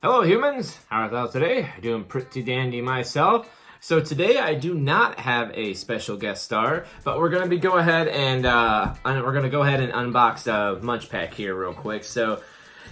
Hello humans, how are thou today? Doing pretty dandy myself. So today I do not have a special guest star, but we're gonna go ahead and unbox MunchPak here real quick. So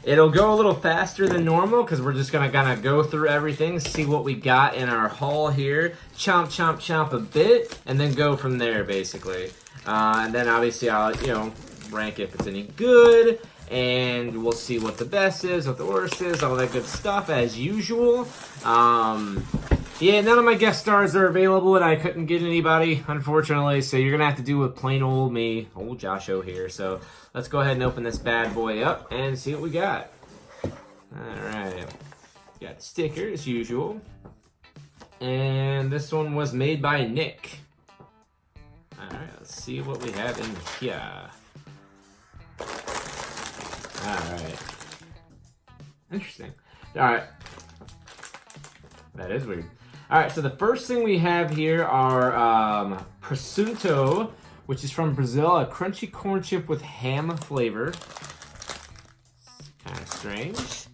it'll go a little faster than normal because we're just gonna go through everything, see what we got in our haul here, chomp a bit, and then go from there basically. And then obviously I'll rank if it's any good. And we'll see what the best is, what the worst is, all that good stuff as usual. Yeah, none of my guest stars are available, and I couldn't get anybody, unfortunately. So you're gonna have to do with plain old me, old Josho here. So let's go ahead and open this bad boy up and see what we got. All right, got a sticker as usual, and this one was made by Nick. All right, let's see what we have in here. Alright. Interesting. Alright. That is weird. Alright, so the first thing we have here are presunto, which is from Brazil, a crunchy corn chip with ham flavor. Kind of strange.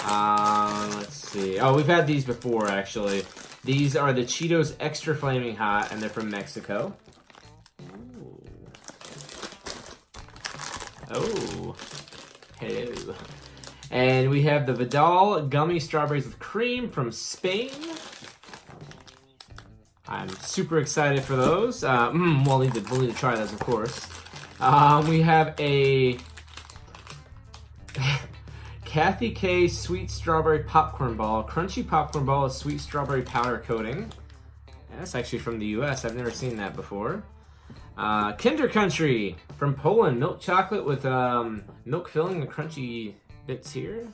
Let's see. Oh, we've had these before, actually. These are the Cheetos Extra Flaming Hot, and they're from Mexico. Ooh. Oh. Hello. And we have the Vidal Gummy Strawberries with Cream from Spain. I'm super excited for those. We'll need to try those, of course. We have a Kathy K Sweet Strawberry Popcorn Ball. Crunchy popcorn ball with sweet strawberry powder coating. That's actually from the US. I've never seen that before. Kinder Country from Poland, milk chocolate with milk filling and crunchy bits here.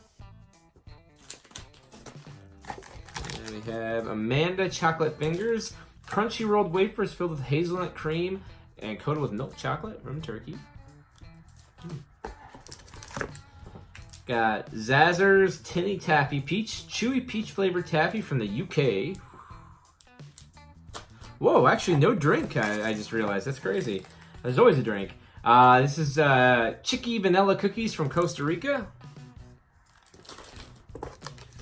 And we have Amanda Chocolate Fingers, crunchy rolled wafers filled with hazelnut cream and coated with milk chocolate from Turkey. Got Zazzer's Tinny Taffy Peach, chewy peach flavored taffy from the UK. Whoa, actually no drink, I just realized. That's crazy. There's always a drink. This is Chicky Vanilla Cookies from Costa Rica.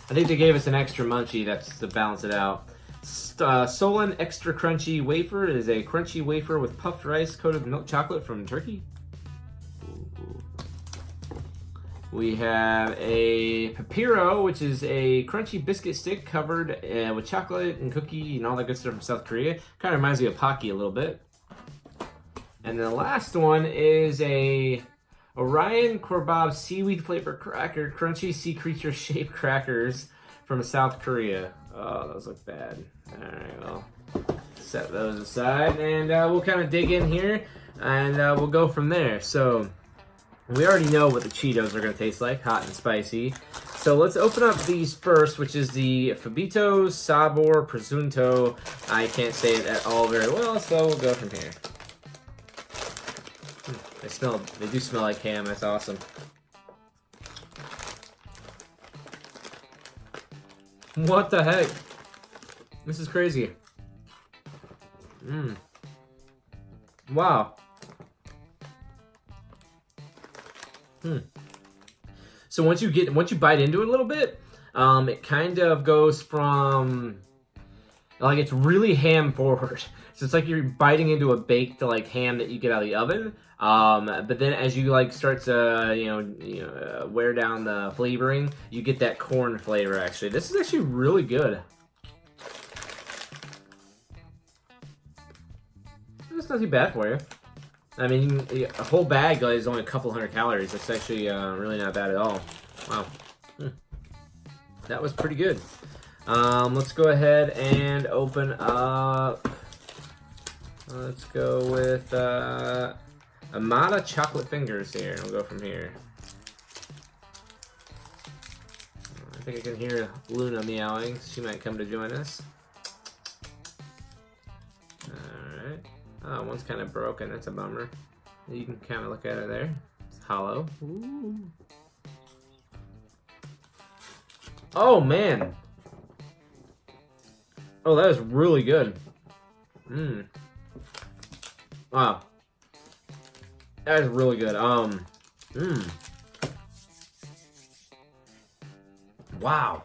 I think they gave us an extra munchie, that's to balance it out. Solon Extra Crunchy Wafer is a crunchy wafer with puffed rice coated with milk chocolate from Turkey. Ooh. We have a Papiro, which is a crunchy biscuit stick covered with chocolate and cookie and all that good stuff from South Korea. Kind of reminds me of Pocky a little bit. And the last one is a Orion Korbab seaweed flavored cracker, crunchy sea creature shaped crackers from South Korea. Oh, those look bad. All right, well, set those aside and we'll kind of dig in here and we'll go from there. So we already know what the Cheetos are going to taste like, hot and spicy. So let's open up these first, which is the Fabito Sabor Presunto. I can't say it at all very well, so we'll go from here. They do smell like ham, that's awesome. What the heck? This is crazy. Wow. So once you bite into it a little bit, it kind of goes from like it's really ham forward. So it's like you're biting into a baked like ham that you get out of the oven. But then as you like start to wear down the flavoring, you get that corn flavor. Actually, this is actually really good. It's not too bad for you. I mean, a whole bag is only a couple hundred calories. That's actually really not bad at all. Wow. That was pretty good. Let's go ahead and open up. Let's go with Amada Chocolate Fingers here. We'll go from here. I think I can hear Luna meowing. She might come to join us. Alright. Oh, one's kind of broken. That's a bummer. You can kind of look at it there. It's hollow. Ooh. Oh, man. Oh, that is really good. Wow. That is really good. Wow.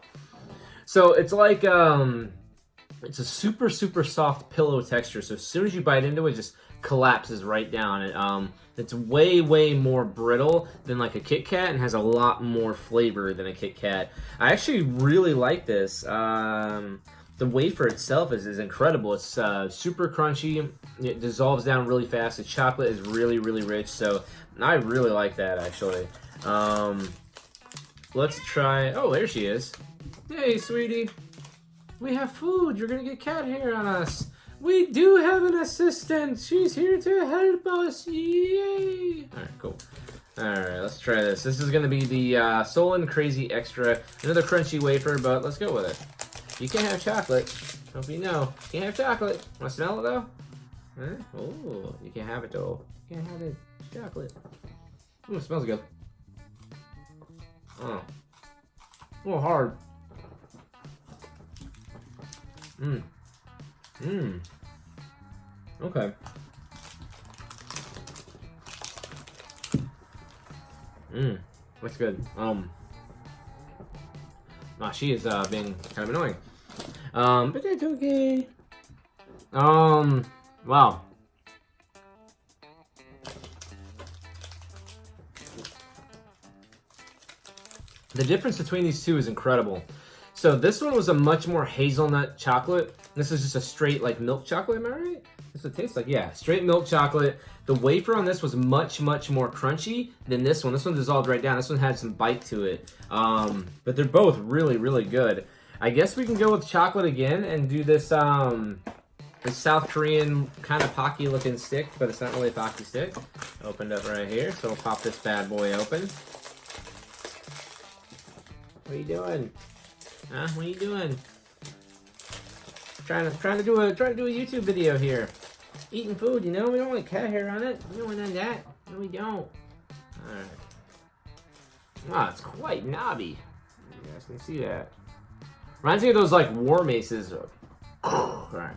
So it's like it's a super soft pillow texture. So as soon as you bite into it, it just collapses right down. It's way more brittle than like a Kit Kat and has a lot more flavor than a Kit Kat. I actually really like this. The wafer itself is incredible. It's super crunchy. It dissolves down really fast. The chocolate is really rich. So I really like that actually. Let's try. Oh, there she is. Hey, sweetie. We have food. You're gonna get cat hair on us. We do have an assistant. She's here to help us. Yay! All right, cool. All right, let's try this. This is gonna be the Solon Crazy Extra. Another crunchy wafer, but let's go with it. You can't have chocolate. Hope you know. You can't have chocolate. Want to smell it though? Huh? Oh, you can't have it though. You can't have it. Chocolate. Ooh, it smells good. Oh, a little hard. Okay. That's good. She is being kind of annoying. But that's okay. Wow. The difference between these two is incredible. So this one was a much more hazelnut chocolate. This is just a straight like milk chocolate, am I right? That's what it tastes like. Yeah, straight milk chocolate. The wafer on this was much more crunchy than this one. This one dissolved right down. This one had some bite to it. But they're both really good. I guess we can go with chocolate again and do this this South Korean kind of Pocky looking stick, but it's not really a Pocky stick. Opened up right here, so we'll pop this bad boy open. What are you doing? Huh? What are you doing? Trying to do a YouTube video here. Eating food, you know. We don't want cat hair on it. We don't want none of that. No, we don't. All right. Wow, it's quite knobby. You guys can see that. Reminds me of those like war maces. All right.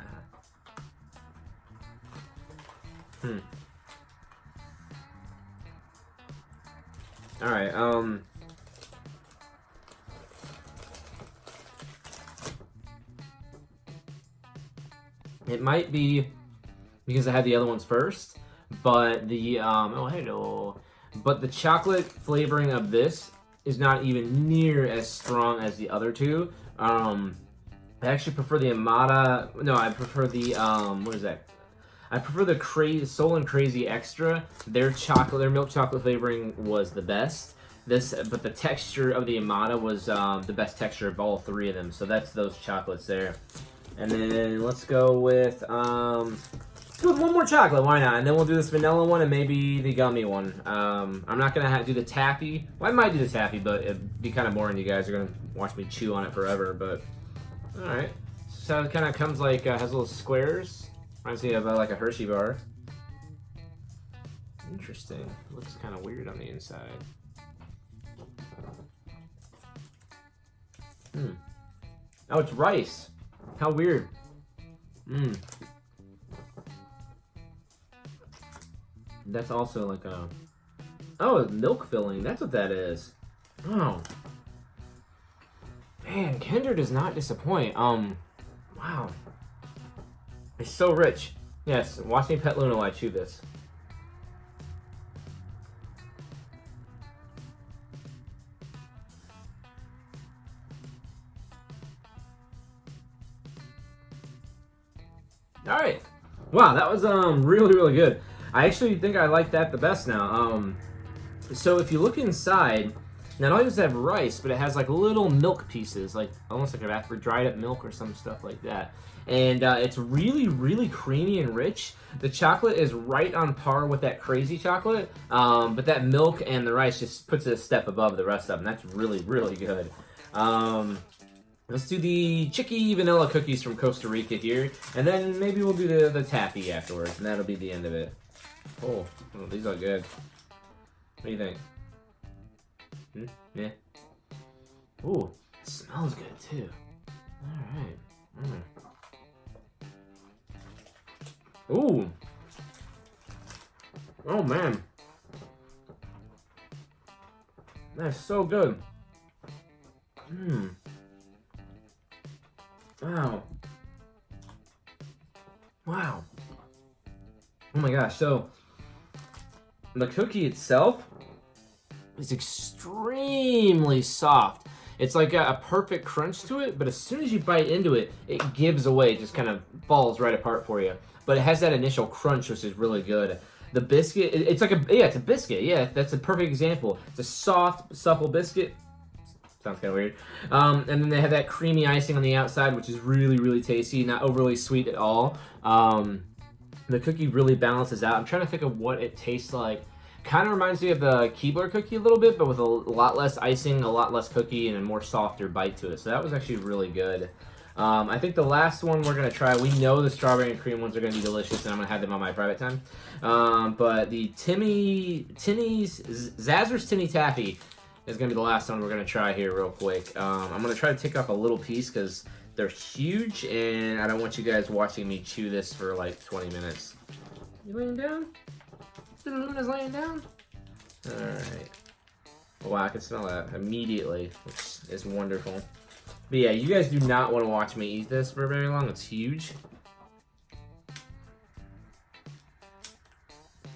All right. It might be because I had the other ones first, but the oh hello, but the chocolate flavoring of this is not even near as strong as the other two. I actually prefer the Amada. No, I prefer the what is that? I prefer the Solon Crazy Extra. Their milk chocolate flavoring was the best. But the texture of the Amada was the best texture of all three of them. So that's those chocolates there. And then let's go with one more chocolate, why not? And then we'll do this vanilla one and maybe the gummy one. I'm not gonna do the taffy. Well, I might do the taffy, but it'd be kind of boring. You guys are gonna watch me chew on it forever. But all right, so it kind of comes like has little squares. Reminds me of like a Hershey bar. Interesting. Looks kind of weird on the inside. Oh, it's rice. How weird. That's also like a... Oh, milk filling. That's what that is. Oh. Man, Kinder does not disappoint. Wow. It's so rich. Yes, watch me pet Luna while I chew this. All right. Wow, that was really good. I actually think I like that the best now. So if you look inside, not only does it have rice, but it has like little milk pieces, like almost like a dried up milk or some stuff like that. And it's really creamy and rich. The chocolate is right on par with that crazy chocolate, but that milk and the rice just puts it a step above the rest of them. That's really good. Let's do the Chicky Vanilla Cookies from Costa Rica here, and then maybe we'll do the taffy afterwards, and that'll be the end of it. Oh, these are good. What do you think? Yeah. Ooh, it smells good too. All right. Ooh. Oh man. That's so good. Wow. Wow. Oh my gosh. So the cookie itself is extremely soft. It's like a perfect crunch to it, but as soon as you bite into it, it gives away. It just kind of falls right apart for you. But it has that initial crunch, which is really good. The biscuit, it's like it's a biscuit. Yeah, that's a perfect example. It's a soft, supple biscuit. Sounds kind of weird. And then they have that creamy icing on the outside, which is really, really tasty. Not overly sweet at all. The cookie really balances out. I'm trying to think of what it tastes like. Kind of reminds me of the Keebler cookie a little bit, but with a lot less icing, a lot less cookie, and a more softer bite to it. So that was actually really good. I think the last one we're going to try, we know the strawberry and cream ones are going to be delicious, and I'm going to have them on my private time. But the Zazzer's Tinny Taffy is going to be the last one we're going to try here real quick. I'm going to try to take off a little piece because they're huge, and I don't want you guys watching me chew this for like 20 minutes. You laying down? Luna's laying down? Alright. Wow, I can smell that immediately, which is wonderful. But yeah, you guys do not want to watch me eat this for very long. It's huge.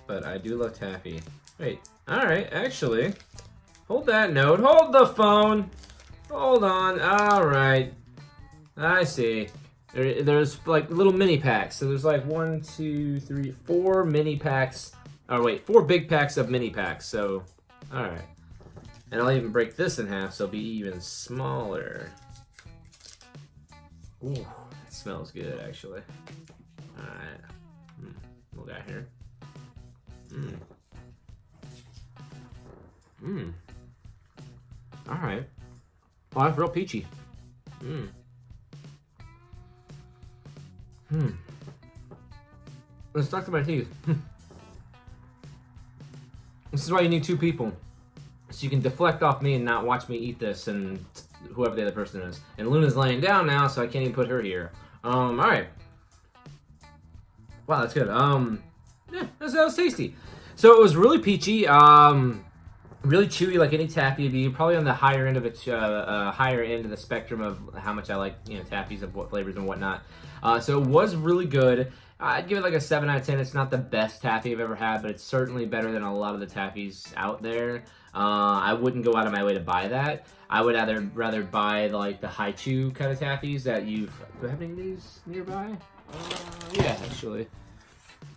But I do love taffy. Wait, alright, actually. Hold that note. Hold the phone. Hold on. Alright. I see. There's like little mini packs. So there's like 1, 2, 3, 4 mini packs. Oh wait, 4 big packs of mini packs. So, alright. And I'll even break this in half so it'll be even smaller. Ooh, it smells good actually. Alright. Little guy here. Alright. Oh, that's real peachy. It's stuck to my teeth. This is why you need 2 people. So you can deflect off me and not watch me eat this and whoever the other person is. And Luna's laying down now, so I can't even put her here. Alright. Wow, that's good. Yeah, that was tasty. So it was really peachy, really chewy like any taffy would be. Probably on the higher end of it, higher end of the spectrum of how much I like, you know, taffies of what flavors and whatnot. So it was really good. I'd give it like a 7 out of 10. It's not the best taffy I've ever had, but it's certainly better than a lot of the taffies out there. I wouldn't go out of my way to buy that. I would rather buy like the high chew kind of taffies that do I have any of these nearby? Yeah, actually.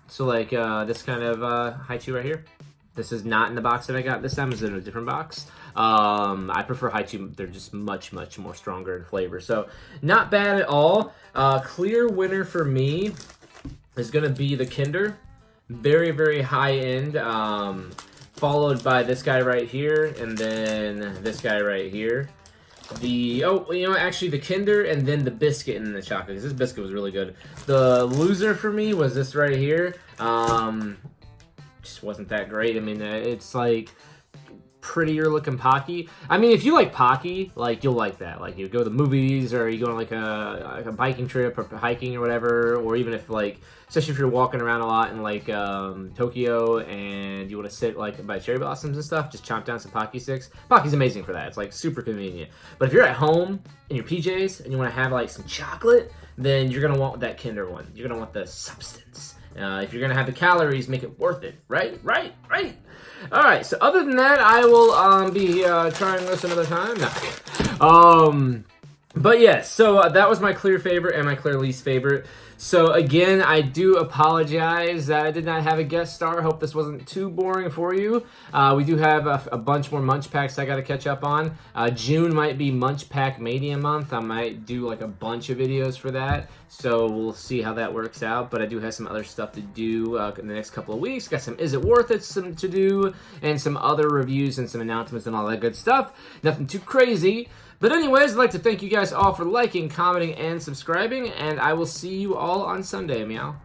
So like this kind of high chew right here. This is not in the box that I got this time. It's in a different box. I prefer high chew. They're just much more stronger in flavor. So not bad at all. Clear winner for me is going to be the Kinder. Very high end. Followed by this guy right here, and then this guy right here. Actually the Kinder, and then the biscuit and the chocolate, because this biscuit was really good. The loser for me was this right here. Just wasn't that great. I mean, it's like prettier looking Pocky. I mean, if you like Pocky, like you'll like that. Like you go to the movies, or you go on like a biking trip or hiking or whatever, or even if like, especially if you're walking around a lot in like Tokyo and you want to sit like by cherry blossoms and stuff, just chomp down some Pocky sticks. Pocky's amazing for that. It's like super convenient. But if you're at home in your PJs and you want to have like some chocolate, then you're gonna want that Kinder one. You're gonna want the substance. If you're gonna have the calories, make it worth it. Right. All right. So other than that, I will be trying this another time. No. But yes. So that was my clear favorite and my clear least favorite. So again, I do apologize that I did not have a guest star. I hope this wasn't too boring for you. We do have a bunch more MunchPaks I got to catch up on. June might be MunchPak Mania month. I might do like a bunch of videos for that. So we'll see how that works out. But I do have some other stuff to do in the next couple of weeks. Got some Is It Worth It to do, and some other reviews and some announcements and all that good stuff. Nothing too crazy. But anyways, I'd like to thank you guys all for liking, commenting, and subscribing, and I will see you all on Sunday, meow.